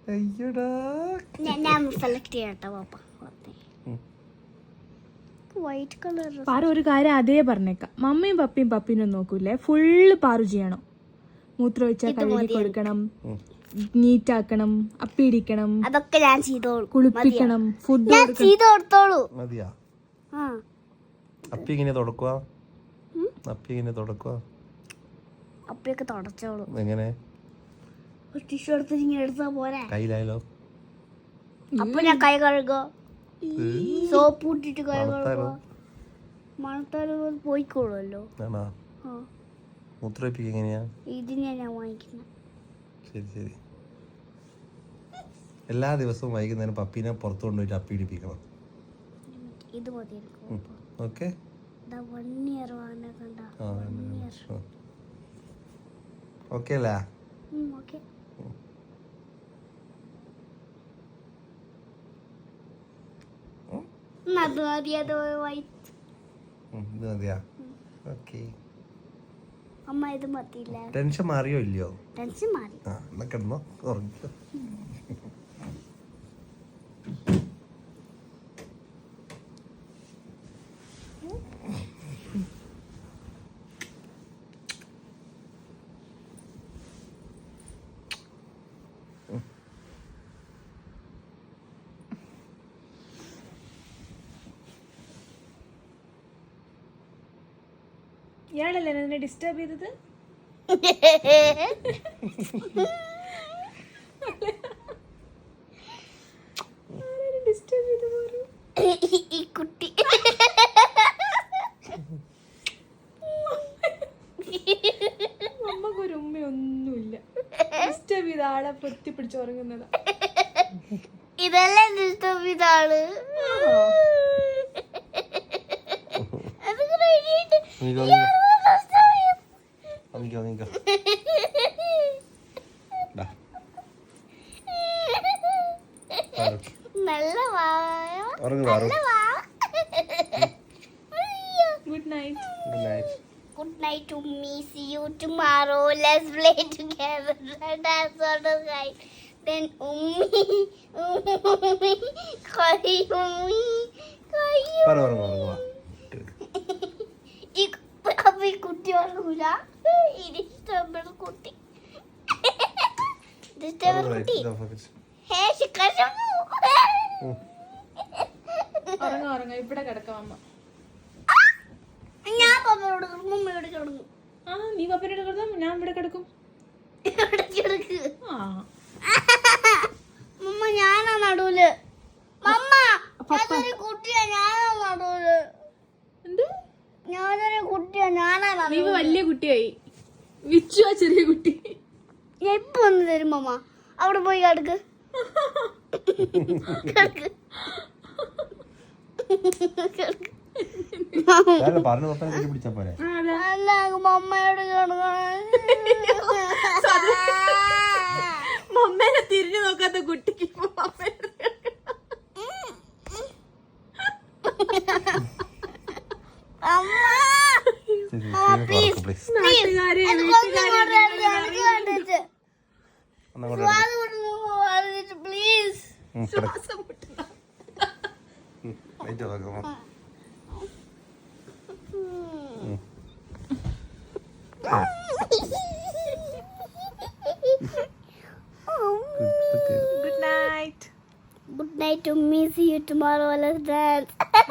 അയ്യടാ. ഞാൻ സെലക്ട് ചെയ്യട്ടെ പാപ്പ. White colour. പാറു ഒരു കാര്യം അതേ പറഞ്ഞേക്കാം, മമ്മിയും പപ്പിയും പപ്പീനും നോക്കൂലേ, ഫുള്ള് പാറു ചെയ്യണം. മൂത്രം ഒഴിച്ചാൽ കഴുകി കൊടുക്കണം, നീറ്റാക്കണം, അപ്പിടിക്കണം, അതൊക്കെ ഞാൻ ചെയ്തോളൂ. കുളിപ്പിക്കണം, ഫുഡ് ഞാൻ ചെയ്ത് കൊടുത്തോളൂ. മതിയാ. അപ്പി എങ്ങനെ തുടക്കുക? അപ്പിയൊക്കെ തുടച്ചോളൂ. എങ്ങനെ? ഒരു ടിഷ്യൂ എടുത്ത് ഇങ്ങനെ എടുത്താ പോരെ. കയ്യിലായാലോ? അപ്പൊ ഞാൻ കൈ കഴുകോ, സോപ്പ് ഇട്ടിട്ട് കൈ കഴുകോ. മണത്താലും പോയിക്കോളുമല്ലോ. മൂത്രപ്പിക്ക് എങ്ങനെയാ? ഇതിനെ ഞാൻ വാങ്ങിക്കുന്നത്. ശരി. എല്ലാ ദിവസവും വൈകുന്നേരം പപ്പീനെ പുറത്തു കൊണ്ടുപോയിട്ട് അപ്പി ഇടിപ്പിക്കണം. ഇത് മതി. ഓക്കെ. 1 year വാങ്ങണ കണ്ട. ഓക്കെ അല്ലേ? ഓക്കെ. അത് മതി. അത് വൈറ്റ്. ഇത് മതിയാ? ഓക്കെ. അമ്മ ഇത് മതിയില്ല. ടെൻഷൻ മാറിയോ ഇല്ലയോ? ടെൻഷൻ മാറി. എന്നാ കിടന്നോ, ഉറങ്ങിക്കോ. ഇയാളല്ലേ എന്നെ ഡിസ്റ്റർബ് ചെയ്തത്? ഈ കുട്ടി അമ്മക്കൊരു ഉമ്മയൊന്നുമില്ല. ഡിസ്റ്റർബ് ചെയ്ത ആളെ പൊത്തി പിടിച്ച് ഉറങ്ങുന്നതാ. ഇതല്ലേ ഡിസ്റ്റർബ് ചെയ്ത ആള്. നല്ല good night. Good night to me. See you tomorrow. Let's play together. That's all the right. Then ummi. Koi ummi. അപ്പൊ ഈ കുട്ടി ഉറങ്ങൂല. ഡിസ്റ്റർബർ കുട്ടി. ഉറങ്ങ ഇവിടെ കിടക്കാം അമ്മ. ഞാൻ പപ്പയോട് മമ്മയോട് കിടന്നു. നീ പപ്പനോട് കിടന്നാ ഞാൻ ഇവിടെ കിടക്കും. മമ്മ ഞാനാ നടുവില്. മമ്മ ഞാനൊരു കുട്ടിയാ, ഞാനാ നടുവില്. ഞാനൊരു കുട്ടിയാ, ഞാനാ നീ നടുവില്. വലിയ കുട്ടിയായി. വിച്ചു ആ ചെറിയ കുട്ടി. ഞാൻ ഇപ്പൊ വന്ന് തരും മമ്മ. അവിടെ പോയി കിടക്ക്. മമ്മയോട് മമ്മേനെ തിരിഞ്ഞു നോക്കാത്ത കുട്ടിക്ക് please. Good night. Good night to me. See you tomorrow. Let's dance.